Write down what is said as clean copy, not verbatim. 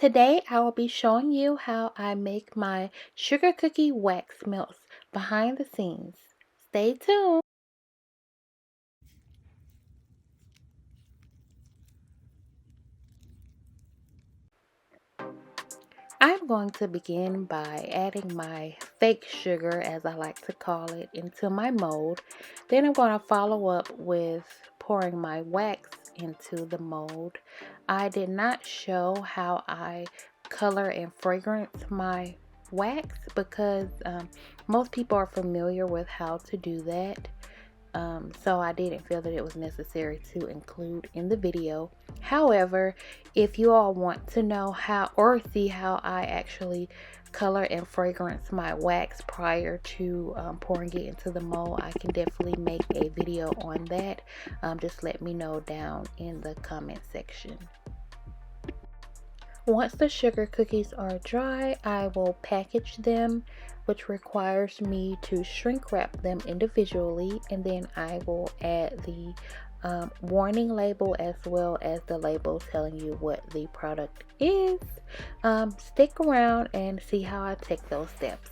Today I will be showing you how I make my sugar cookie wax melts behind the scenes. Stay tuned. I'm going to begin by adding my fake sugar, as I like to call it, into my mold. Then I'm going to follow up with pouring my wax into the mold. I did not show how I color and fragrance my wax because most people are familiar with how to do that. So I didn't feel that it was necessary to include in the video. However, if you all want to know how or see how I actually color and fragrance my wax prior to pouring it into the mold, I can definitely make a video on that. Just let me know down in the comment section. Once the sugar cookies are dry, I will package them, which requires me to shrink wrap them individually, and then I will add the warning label as well as the label telling you what the product is. Stick around and see how I take those steps.